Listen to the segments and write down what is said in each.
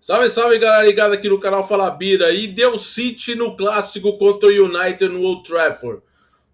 Salve, salve, galera ligada aqui no canal Fala Bira. E deu City no clássico contra o United no Old Trafford.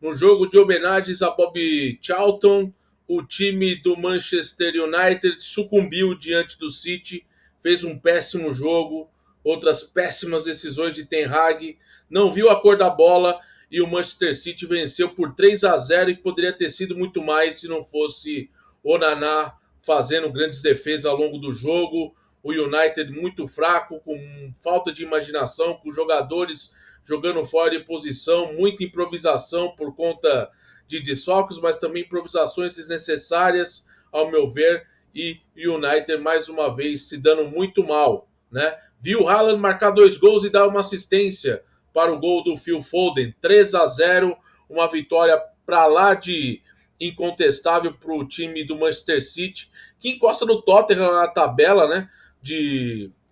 No jogo de homenagens a Bob Charlton, o time do Manchester United sucumbiu diante do City, fez um péssimo jogo, outras péssimas decisões de Ten Hag, não viu a cor da bola e o Manchester City venceu por 3-0 e poderia ter sido muito mais se não fosse o Naná fazendo grandes defesas ao longo do jogo. O United muito fraco, com falta de imaginação, com jogadores jogando fora de posição, muita improvisação por conta de desfalques, mas também improvisações desnecessárias, ao meu ver, e o United mais uma vez se dando muito mal, né? Viu o Haaland marcar 2 gols e dar uma assistência para o gol do Phil Foden, 3-0, uma vitória para lá de incontestável para o time do Manchester City, que encosta no Tottenham na tabela, né?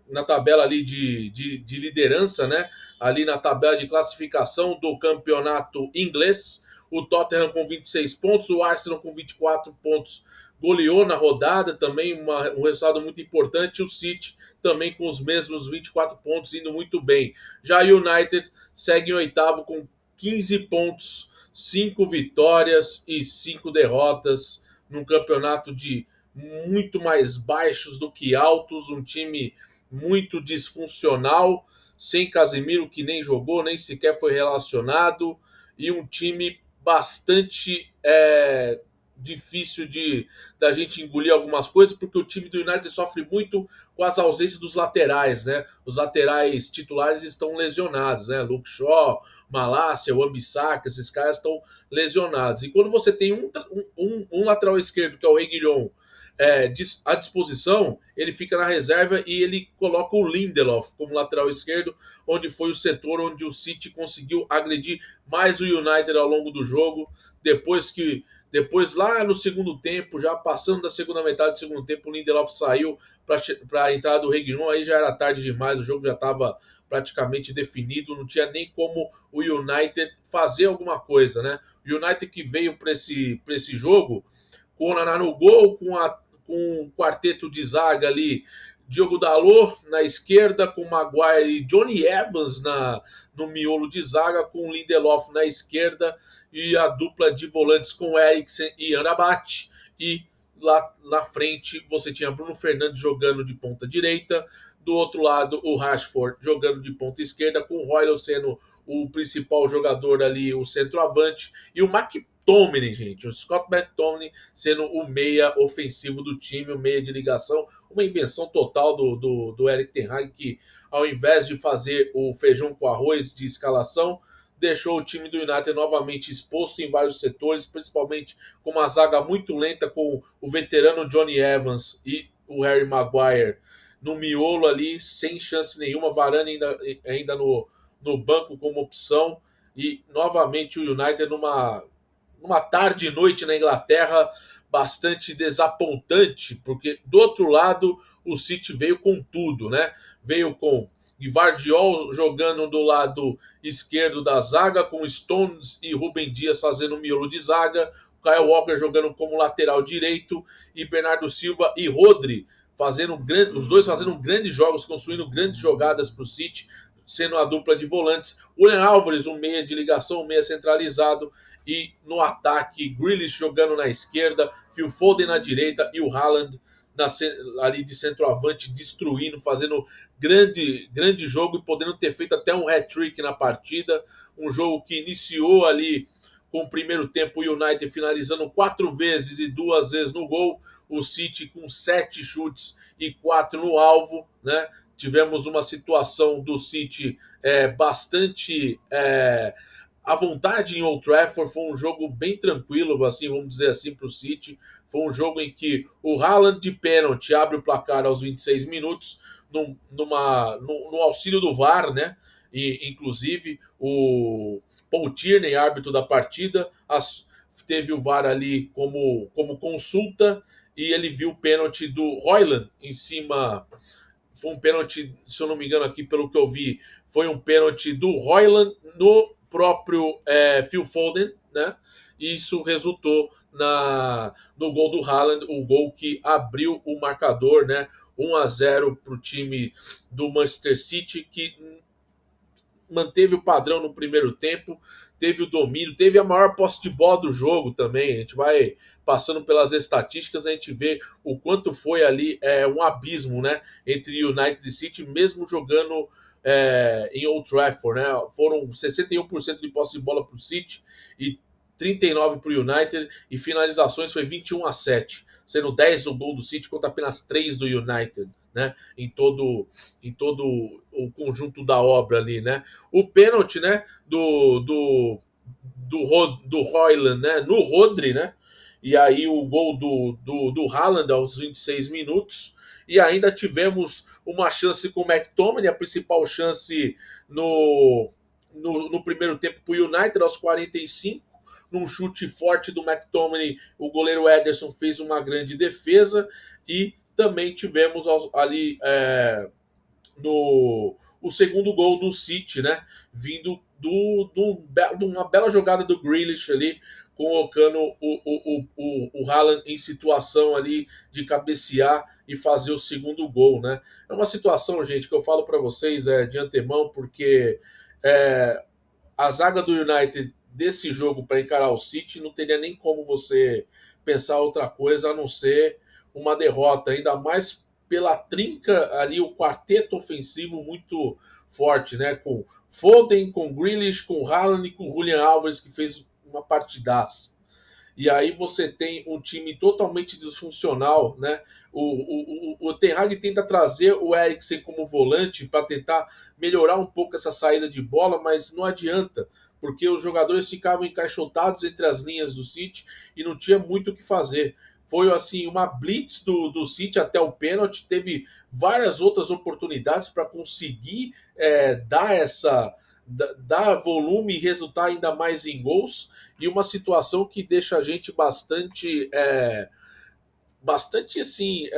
Na tabela ali de liderança, né? Ali na tabela de classificação do campeonato inglês. O Tottenham com 26 pontos, o Arsenal com 24 pontos goleou na rodada, também um resultado muito importante. O City também com os mesmos 24 pontos, indo muito bem. Já o United segue em oitavo com 15 pontos, 5 vitórias e 5 derrotas, num campeonato de muito mais baixos do que altos, um time muito disfuncional, sem Casemiro, que nem jogou, nem sequer foi relacionado, e um time bastante difícil da gente engolir algumas coisas, porque o time do United sofre muito com as ausências dos laterais, né? Os laterais titulares estão lesionados, né? Luke Shaw, Malásia, Wan-Bissaka, esses caras estão lesionados. E quando você tem um lateral esquerdo, que é o Reguilhon, à disposição, ele fica na reserva e ele coloca o Lindelof como lateral esquerdo, onde foi o setor onde o City conseguiu agredir mais o United ao longo do jogo, depois lá no segundo tempo, já passando da segunda metade do segundo tempo, o Lindelof saiu para a entrada do Reguilon, aí já era tarde demais, o jogo já estava praticamente definido, não tinha nem como o United fazer alguma coisa, né? O United que veio para esse jogo com o Naná no gol, com um quarteto de zaga ali, Diogo Dalot na esquerda, com Maguire e Johnny Evans no miolo de zaga, com o Lindelof na esquerda e a dupla de volantes com Eriksen e Amrabat. E lá na frente você tinha Bruno Fernandes jogando de ponta direita, do outro lado o Rashford jogando de ponta esquerda, com o Royal sendo o principal jogador ali, o centroavante, e o McTominay, gente, o Scott McTominay sendo o meia ofensivo do time, o meia de ligação, uma invenção total do Erik ten Hag, que ao invés de fazer o feijão com arroz de escalação, deixou o time do United novamente exposto em vários setores, principalmente com uma zaga muito lenta, com o veterano Johnny Evans e o Harry Maguire no miolo ali, sem chance nenhuma, Varane ainda no banco como opção, e novamente o United numa tarde e noite na Inglaterra bastante desapontante, porque do outro lado o City veio com tudo, né? Veio com Gvardiol jogando do lado esquerdo da zaga, com Stones e Rubem Dias fazendo miolo de zaga, Kyle Walker jogando como lateral direito e Bernardo Silva e Rodri os dois fazendo grandes jogos, construindo grandes jogadas para o City, sendo a dupla de volantes. O Julian Álvares, um meia de ligação, um meia centralizado, e no ataque, Grealish jogando na esquerda, Phil Foden na direita e o Haaland ali de centroavante, destruindo, fazendo grande jogo e podendo ter feito até um hat-trick na partida. Um jogo que iniciou ali com o primeiro tempo, o United finalizando 4 vezes e 2 vezes no gol, o City com 7 chutes e 4 no alvo, né? Tivemos uma situação do City bastante à vontade em Old Trafford. Foi um jogo bem tranquilo, assim, vamos dizer assim, para o City. Foi um jogo em que o Haaland de pênalti abre o placar aos 26 minutos, no auxílio do VAR, né? E, inclusive, o Paul Tierney, árbitro da partida, teve o VAR ali como consulta, e ele viu o pênalti do Højlund em cima. Foi um pênalti, se eu não me engano aqui, pelo que eu vi, foi um pênalti do Højlund no próprio Phil Foden, né? E isso resultou no gol do Haaland, o gol que abriu o marcador, né? 1-0 para o time do Manchester City, que manteve o padrão no primeiro tempo, teve o domínio, teve a maior posse de bola do jogo também. A gente vai passando pelas estatísticas, a gente vê o quanto foi ali um abismo, né, entre United e City, mesmo jogando em Old Trafford, né? Foram 61% de posse de bola para o City e 39% para o United, e finalizações foi 21-7, sendo 10 do gol do City contra apenas 3 do United, né? Em todo o conjunto da obra ali, né? O pênalti, né? Do Højlund, né? No Rodri, né? E aí o gol do Haaland aos 26 minutos. E ainda tivemos uma chance com o McTominay, a principal chance no primeiro tempo para o United, aos 45. Num chute forte do McTominay, o goleiro Ederson fez uma grande defesa. E também tivemos ali no o segundo gol do City, né? Vindo de uma bela jogada do Grealish ali, colocando o Haaland em situação ali de cabecear e fazer o segundo gol, né? É uma situação, gente, que eu falo para vocês de antemão, porque a zaga do United desse jogo para encarar o City não teria nem como você pensar outra coisa a não ser uma derrota, ainda mais pela trinca ali, o quarteto ofensivo muito forte, né? Com Foden, com Grealish, com Haaland e com Julian Alvarez, que fez uma partidaça. E aí você tem um time totalmente disfuncional, né? O Ten Hag tenta trazer o Eriksen como volante para tentar melhorar um pouco essa saída de bola, mas não adianta, porque os jogadores ficavam encaixotados entre as linhas do City e não tinha muito o que fazer. Foi assim uma blitz do City até o pênalti, teve várias outras oportunidades para conseguir dar volume e resultar ainda mais em gols, e uma situação que deixa a gente bastante assim,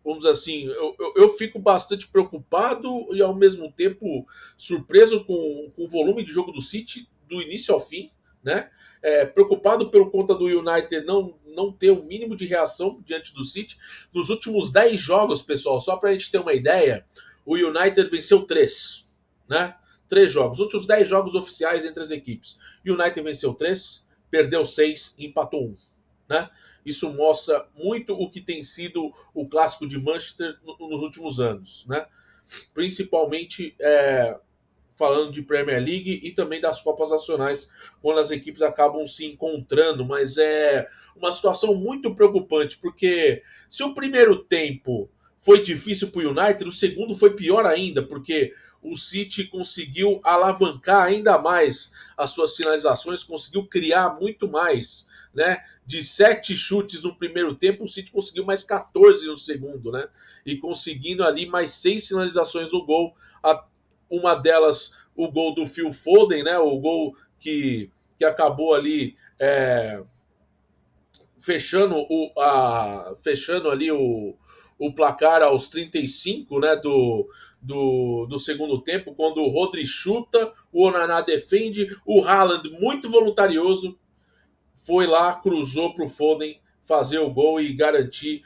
vamos dizer assim, eu fico bastante preocupado e ao mesmo tempo surpreso com o volume de jogo do City do início ao fim, né? Preocupado pelo conta do United não ter o mínimo de reação diante do City. Nos últimos 10 jogos, pessoal, só para a gente ter uma ideia, o United venceu 3, né? 3 jogos, os últimos 10 jogos oficiais entre as equipes. O United venceu 3, perdeu 6 e empatou 1, né? Isso mostra muito o que tem sido o clássico de Manchester nos últimos anos, né? Principalmente falando de Premier League e também das Copas Nacionais, quando as equipes acabam se encontrando, mas é uma situação muito preocupante, porque se o primeiro tempo foi difícil para o United, o segundo foi pior ainda, porque o City conseguiu alavancar ainda mais as suas finalizações, conseguiu criar muito mais, né? De 7 chutes no primeiro tempo, o City conseguiu mais 14 no segundo, né? E conseguindo ali mais 6 finalizações no gol, uma delas o gol do Phil Foden, né? O gol que acabou ali fechando ali o placar aos 35, né? Do segundo tempo, quando o Rodri chuta, o Onaná defende, o Haaland, muito voluntarioso, foi lá, cruzou para o Foden fazer o gol e garantir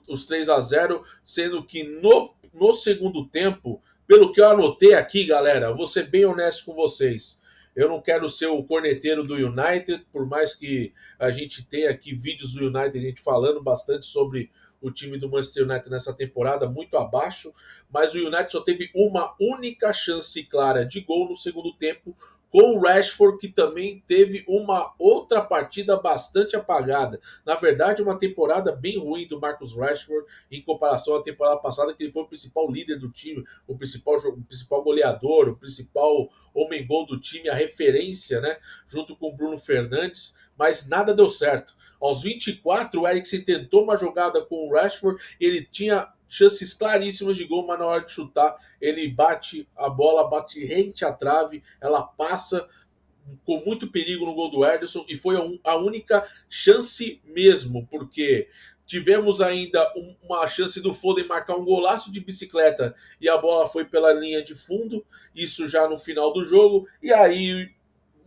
os 3-0, sendo que no segundo tempo, pelo que eu anotei aqui, galera, vou ser bem honesto com vocês. Eu não quero ser o corneteiro do United, por mais que a gente tenha aqui vídeos do United, a gente falando bastante sobre o time do Manchester United nessa temporada, muito abaixo, mas o United só teve uma única chance clara de gol no segundo tempo, com o Rashford, que também teve uma outra partida bastante apagada. Na verdade, uma temporada bem ruim do Marcus Rashford em comparação à temporada passada, que ele foi o principal líder do time, o principal goleador, o principal homem-gol do time, a referência, né, junto com o Bruno Fernandes, mas nada deu certo. Aos 24, o Eriksen tentou uma jogada com o Rashford, ele tinha chances claríssimas de gol, mas na hora de chutar, ele bate a bola, bate rente à trave, ela passa com muito perigo no gol do Ederson, e foi a única chance mesmo, porque tivemos ainda uma chance do Foden marcar um golaço de bicicleta e a bola foi pela linha de fundo, isso já no final do jogo, e aí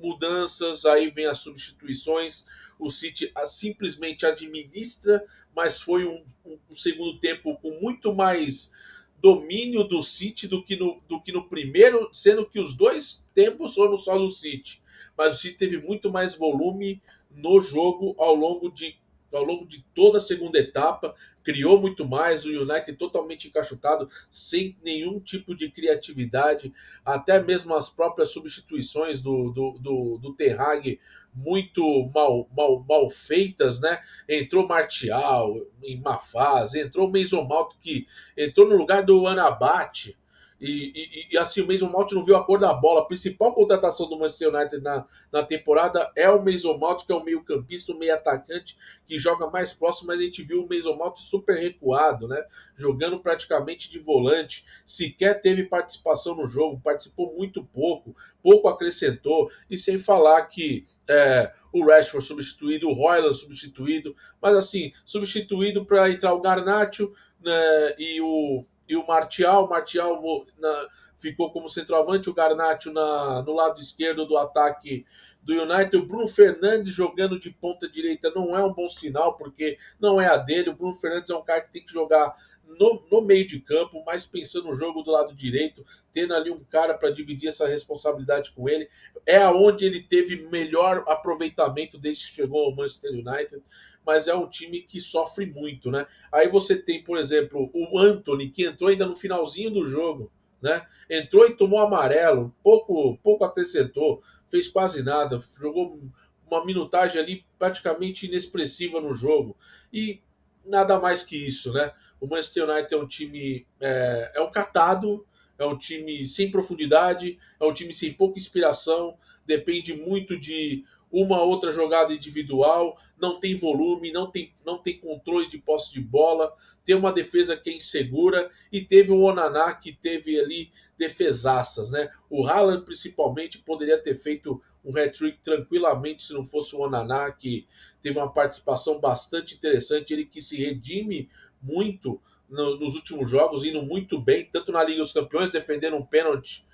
mudanças, aí vem as substituições. o City simplesmente administra, mas foi um segundo tempo com muito mais domínio do City do que no primeiro, sendo que os dois tempos foram só do City. Mas o City teve muito mais volume no jogo ao longo de toda a segunda etapa, criou muito mais, o United totalmente encaixotado, sem nenhum tipo de criatividade, até mesmo as próprias substituições do Ten Hag muito mal feitas, né? Entrou Martial em má fase, entrou o Mason Mount que entrou no lugar do Anabate. E assim, o Mason Mount não viu a cor da bola. A principal contratação do Manchester United na temporada é o Mason Mount, que é o meio-campista, o meio-atacante, que joga mais próximo, mas a gente viu o Mason Mount super recuado, né? Jogando praticamente de volante, sequer teve participação no jogo, participou muito pouco acrescentou, e sem falar que o Rashford substituído, o Højlund substituído, mas assim, substituído para entrar o Garnacho, né, e o Martial. Ficou como centroavante, o Garnacho no lado esquerdo do ataque do United. O Bruno Fernandes jogando de ponta direita não é um bom sinal, porque não é a dele. O Bruno Fernandes é um cara que tem que jogar no meio de campo, mais pensando no jogo do lado direito, tendo ali um cara para dividir essa responsabilidade com ele. É aonde ele teve melhor aproveitamento desde que chegou ao Manchester United, mas é um time que sofre muito, né? Aí você tem, por exemplo, o Antony, que entrou ainda no finalzinho do jogo, né? Entrou e tomou amarelo, pouco acrescentou, fez quase nada, jogou uma minutagem ali praticamente inexpressiva no jogo. E nada mais que isso, né? O Manchester United é um time, é um catado, é um time sem profundidade, é um time sem pouca inspiração, depende muito de uma outra jogada individual, não tem volume, não tem controle de posse de bola, tem uma defesa que é insegura, e teve o Onaná que teve ali defesaças, né? O Haaland principalmente poderia ter feito um hat-trick tranquilamente se não fosse o Onaná, que teve uma participação bastante interessante, ele que se redime muito nos últimos jogos, indo muito bem, tanto na Liga dos Campeões, defendendo um pênalti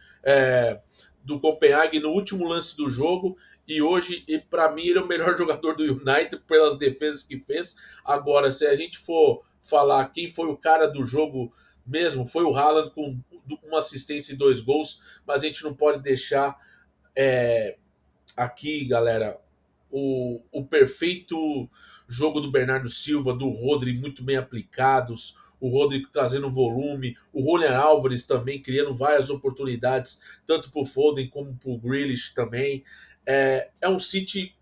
do Copenhague no último lance do jogo, e hoje, para mim, ele é o melhor jogador do United pelas defesas que fez. Agora, se a gente for falar quem foi o cara do jogo mesmo, foi o Haaland com uma assistência e 2 gols, mas a gente não pode deixar aqui, galera, o perfeito jogo do Bernardo Silva, do Rodri muito bem aplicados, o Rodri trazendo volume, o Julian Álvares também criando várias oportunidades, tanto para o Foden como para o Grealish também. É um City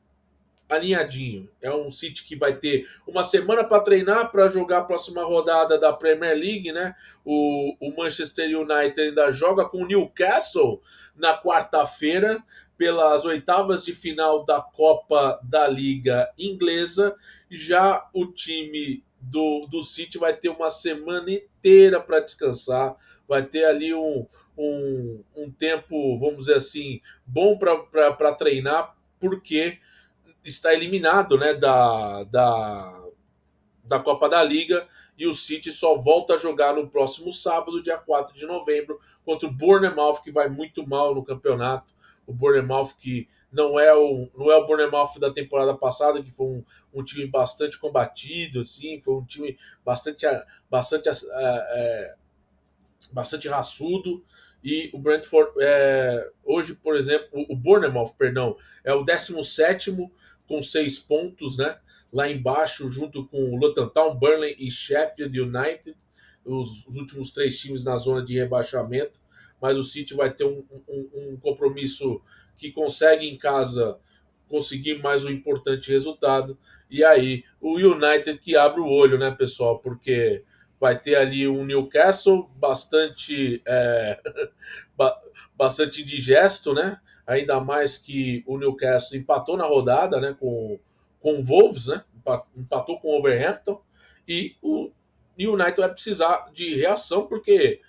alinhadinho. É um City que vai ter uma semana para treinar para jogar a próxima rodada da Premier League, né? O Manchester United ainda joga com o Newcastle na quarta-feira pelas oitavas de final da Copa da Liga Inglesa. Já o time do City vai ter uma semana inteira para descansar, vai ter ali um tempo, vamos dizer assim, bom para treinar, porque está eliminado, né, da Copa da Liga, e o City só volta a jogar no próximo sábado, dia 4 de novembro, contra o Bournemouth, que vai muito mal no campeonato. O Bournemouth que não é o Bournemouth da temporada passada, que foi um time bastante combatido, assim, foi um time bastante raçudo. E o Brentford, hoje, por exemplo, o Bournemouth, perdão, é o 17º com 6 pontos, né? Lá embaixo, junto com o Luton Town, Burnley e Sheffield United, os últimos 3 times na zona de rebaixamento. Mas o City vai ter um compromisso que consegue em casa conseguir mais um importante resultado. E aí, o United que abre o olho, né, pessoal? Porque vai ter ali um Newcastle ba- bastante indigesto, né? Ainda mais que o Newcastle empatou na rodada, né? Com o Wolves, né? Empatou com o Wolverhampton. E o United vai precisar de reação, porque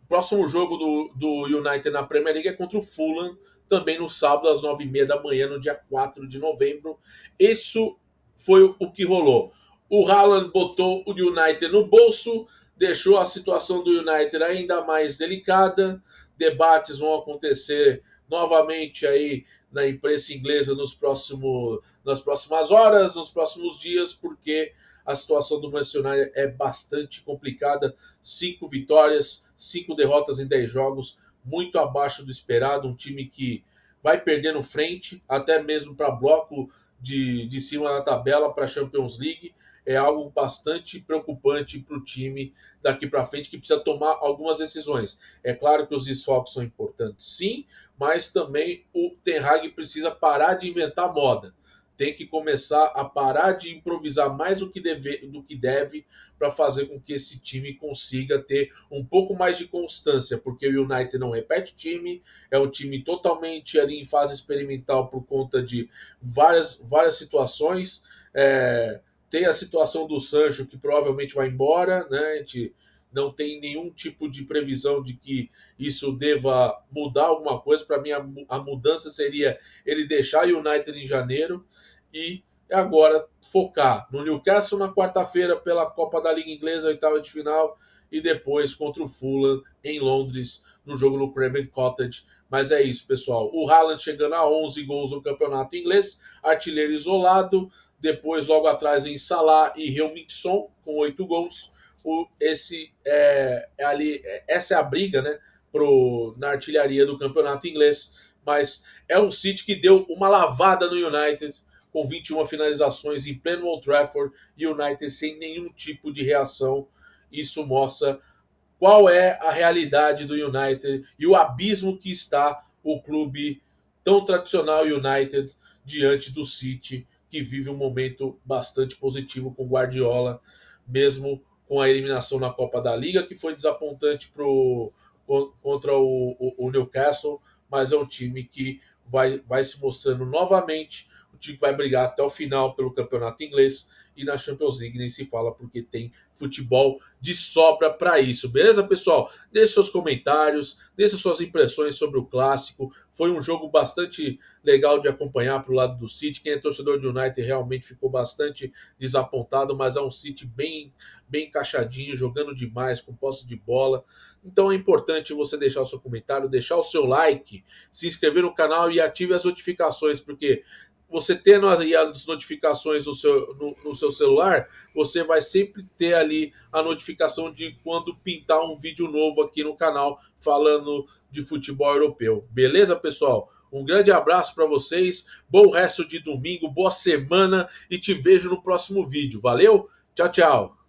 o próximo jogo do United na Premier League é contra o Fulham, também no sábado, às 9h30 da manhã, no dia 4 de novembro. Isso foi o que rolou. O Haaland botou o United no bolso, deixou a situação do United ainda mais delicada. Debates vão acontecer novamente aí na imprensa inglesa nas próximas horas, nos próximos dias, porque a situação do Manchester United é bastante complicada. 5 vitórias, 5 derrotas em 10 jogos, muito abaixo do esperado. Um time que vai perdendo frente, até mesmo para bloco de cima da tabela, para a Champions League. É algo bastante preocupante para o time daqui para frente, que precisa tomar algumas decisões. É claro que os desfalques são importantes, sim, mas também o Ten Hag precisa parar de inventar moda. Tem que começar a parar de improvisar mais do que deve para fazer com que esse time consiga ter um pouco mais de constância, porque o United não repete time, é um time totalmente ali em fase experimental por conta de várias situações. Tem a situação do Sancho, que provavelmente vai embora, né? A gente não tem nenhum tipo de previsão de que isso deva mudar alguma coisa. Para mim, a mudança seria ele deixar o United em janeiro e agora focar no Newcastle na quarta-feira pela Copa da Liga Inglesa, oitava de final, e depois contra o Fulham em Londres, no jogo no Craven Cottage. Mas é isso, pessoal. O Haaland chegando a 11 gols no campeonato inglês, artilheiro isolado. Depois, logo atrás, em Salah e Heung-min com 8 gols. Essa é a briga, né, na artilharia do campeonato inglês. Mas é um City que deu uma lavada no United, com 21 finalizações em pleno Old Trafford, e o United sem nenhum tipo de reação. Isso mostra qual é a realidade do United e o abismo que está o clube tão tradicional United diante do City, que vive um momento bastante positivo com Guardiola, mesmo com a eliminação na Copa da Liga, que foi desapontante contra o Newcastle, mas é um time que vai se mostrando novamente, o time que vai brigar até o final pelo campeonato inglês, e na Champions League nem se fala, porque tem futebol de sobra para isso. Beleza, pessoal? Deixe seus comentários, deixe suas impressões sobre o clássico. Foi um jogo bastante legal de acompanhar para o lado do City. Quem é torcedor do United realmente ficou bastante desapontado, mas é um City bem encaixadinho, jogando demais, com posse de bola. Então é importante você deixar o seu comentário, deixar o seu like, se inscrever no canal e ative as notificações, porque você tendo aí as notificações no seu celular, você vai sempre ter ali a notificação de quando pintar um vídeo novo aqui no canal falando de futebol europeu. Beleza, pessoal? Um grande abraço para vocês, bom resto de domingo, boa semana e te vejo no próximo vídeo. Valeu? Tchau, tchau!